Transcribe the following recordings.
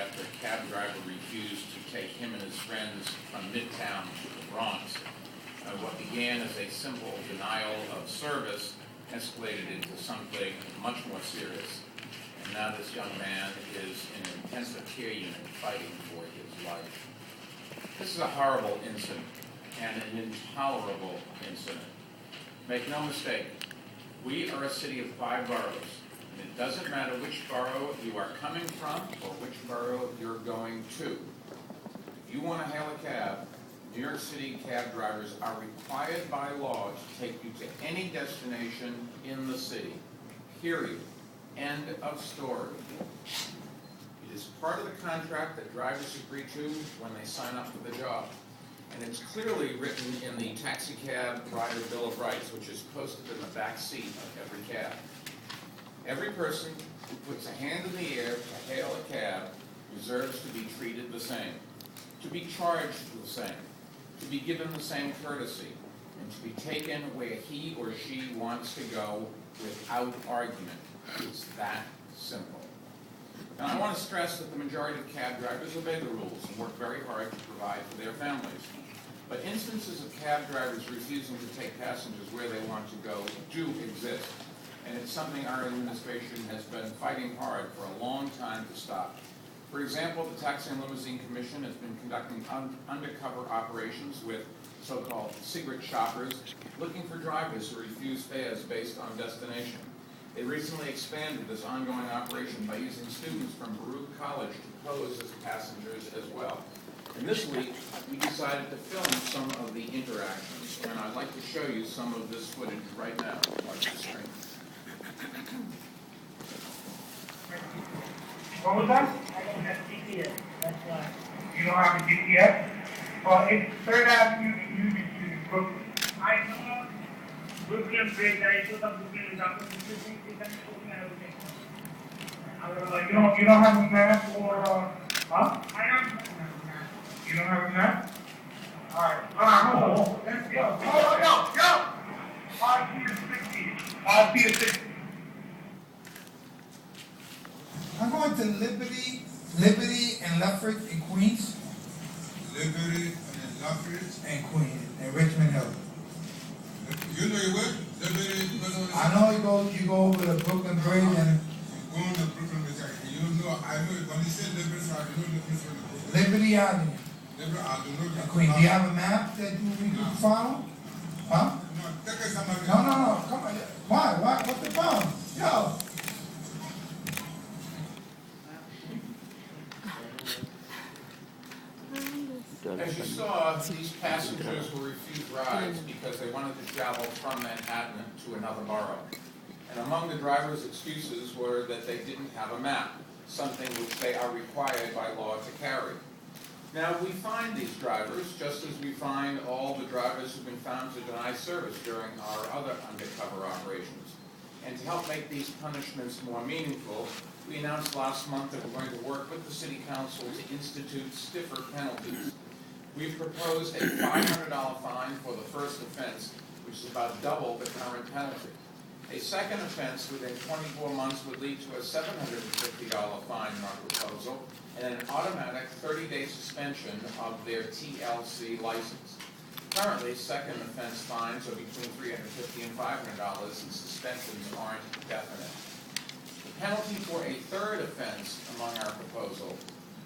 after a cab driver refused to take him and his friends from Midtown to the Bronx. What began as a simple denial of service escalated into something much more serious. And now this young man is in an intensive care unit fighting for his life. This is a horrible incident and an intolerable incident. Make no mistake, we are a city of 5 boroughs. And it doesn't matter which borough you are coming from or which borough you're going to. If you want to hail a cab, New York City cab drivers are required by law to take you to any destination in the city, period. End of story. It is part of the contract that drivers agree to when they sign up for the job. And it's clearly written in the Taxi Cab Rider Bill of Rights, which is posted in the back seat of every cab. Every person who puts a hand in the air to hail a cab deserves to be treated the same, to be charged the same, to be given the same courtesy, and to be taken where he or she wants to go without argument. It's that simple. Now, I want to stress that the majority of cab drivers obey the rules and work very hard to provide for their families. But instances of cab drivers refusing to take passengers where they want to go do exist. And it's something our administration has been fighting hard for a long time to stop. For example, the Taxi and Limousine Commission has been conducting undercover operations with so-called secret shoppers looking for drivers who refuse fares based on destination. They recently expanded this ongoing operation by using students from Borough College to pose as passengers as well. And this week, we decided to film some of the interactions, and I'd like to show you some of this footage right now. Watch the screen. What was that? I don't have GPS, that's why. You don't have a GPS? Well, it's 3rd Avenue in Union Street, Brooklyn. I know Brooklyn Bridge, I showed up Brooklyn, is up in the city, everything. You don't have a map or, huh? I don't have a map. You don't have a map? Alright, hold on. Let's go. Yo! 5 feet of 60. 5 feet of 60. I'm going to Liberty and Lafayette in Queens. Liberty and Lafayette and Queens and Richmond Hill. You know your way? Liberty. I know you go over the Brooklyn Bridge and. Going to Brooklyn Bridge. You know, I know when you say Liberty, so I know the place where the Brooklyn. Liberty Avenue. Liberty Avenue. And Queens. Do you have a map that we can follow? Huh? No, take us somebody. No. Come on. Why? What's the problem? Yo. As you saw, these passengers were refused rides because they wanted to travel from Manhattan to another borough. And among the driver's excuses were that they didn't have a map, something which they are required by law to carry. Now, we find these drivers, just as we find all the drivers who've been found to deny service during our other undercover operations. And to help make these punishments more meaningful, we announced last month that we're going to work with the City Council to institute stiffer penalties. We've proposed a $500 fine for the first offense, which is about double the current penalty. A second offense within 24 months would lead to a $750 fine in our proposal and an automatic 30-day suspension of their TLC license. Currently, second offense fines are between $350 and $500, and suspensions aren't definite. The penalty for a third offense among our proposal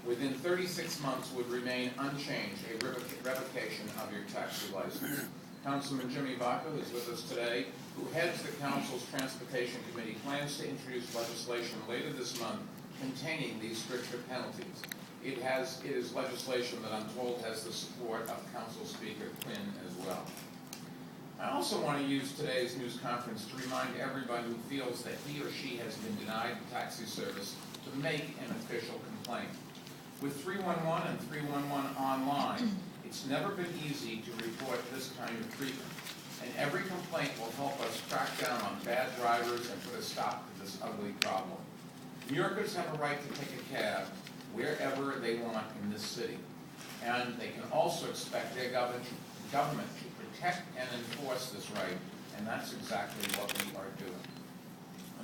within 36 months would remain unchanged, a revocation of your taxi license. Councilman Jimmy Baca, who is with us today, who heads the Council's Transportation Committee, plans to introduce legislation later this month containing these stricter penalties. It is legislation that I'm told has the support of Council Speaker Quinn as well. I also want to use today's news conference to remind everyone who feels that he or she has been denied taxi service to make an official complaint. With 311 and 311 online, it's never been easy to report this kind of treatment, and every complaint will help us crack down on bad drivers and put a stop to this ugly problem. New Yorkers have a right to take a cab wherever they want in this city, and they can also expect their government to protect and enforce this right, and that's exactly what we are doing.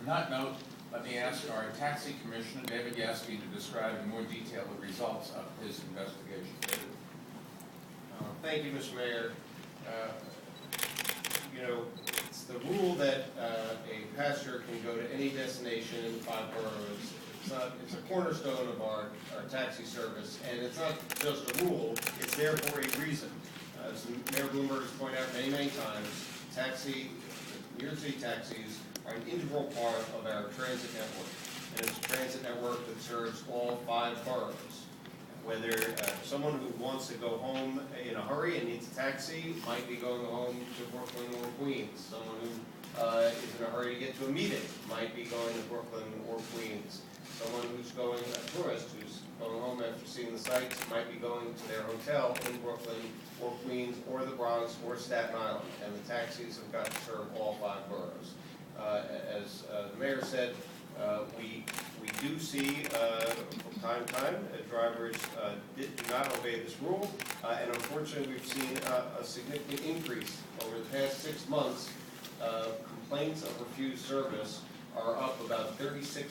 On that note, Let me ask our taxi commissioner, David Yassky, to describe in more detail the results of his investigation. David? Thank you, Mr. Mayor. It's the rule that a passenger can go to any destination in the 5 boroughs. It's a cornerstone of our taxi service, and it's not just a rule, it's there for a reason. As Mayor Bloomberg has pointed out many, many times, New York City taxis are an integral part of our transit network, and it's a transit network that serves all 5 boroughs. Whether someone who wants to go home in a hurry and needs a taxi might be going home to Brooklyn or Queens. Someone who is in a hurry to get to a meeting might be going to Brooklyn or Queens. Someone who's going, a tourist who's going home after seeing the sights, might be going to their hotel in Brooklyn or Queens or the Bronx or Staten Island. And the taxis have got to serve all 5 boroughs. As the mayor said, we do see from time to time drivers do not obey this rule, and unfortunately we've seen a significant increase over the past 6 months. Complaints of refused service are up about 36%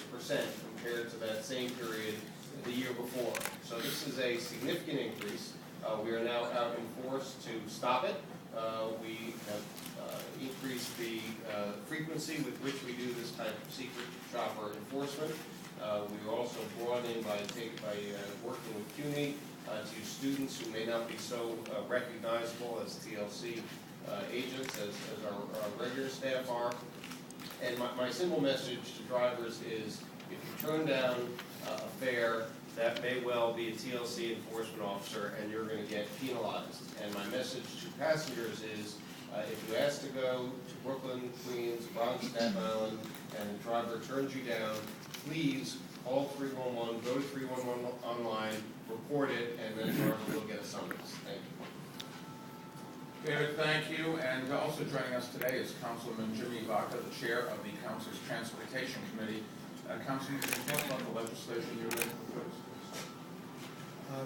compared to that same period the year before. So this is a significant increase. We are now out in force to stop it. We have increased the frequency with which we do this type of secret shopper enforcement. We were also brought in by working with CUNY to students who may not be so recognizable as TLC agents as our regular staff are. And my simple message to drivers is, if you turn down a fare, that may well be a TLC enforcement officer and you're going to get penalized. And my message to passengers is, if you ask to go to Brooklyn, Queens, Bronx, Staten Island, and the driver turns you down, please call 311, go to 311 online, report it, and then the driver will get a summons. Thank you. David, thank you. And also joining us today is Councilman Jimmy Vaca, the chair of the Council's Transportation Committee. Councilman, can you talk about the legislation you're going to propose?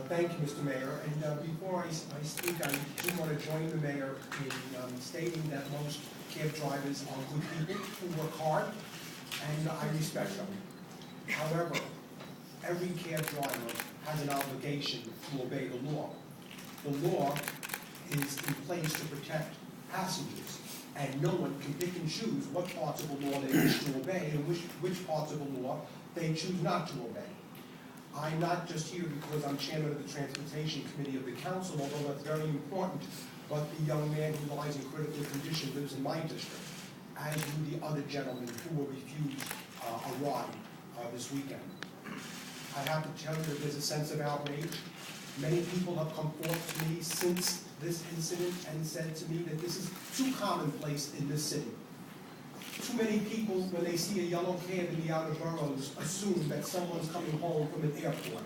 Thank you, Mr. Mayor. And before I speak, I do want to join the mayor in stating that most cab drivers are good people who work hard, and I respect them. However, every cab driver has an obligation to obey the law. The law is in place to protect passengers, and no one can pick and choose what parts of the law they wish to obey and which parts of the law they choose not to obey. I'm not just here because I'm chairman of the Transportation Committee of the Council, although that's very important, but the young man who lies in critical condition lives in my district, as do the other gentlemen who were refused a ride this weekend. I have to tell you that there's a sense of outrage. Many people have come forth to me since this incident and said to me that this is too commonplace in this city. Too many people, when they see a yellow cab in the outer boroughs, assume that someone's coming home from an airport.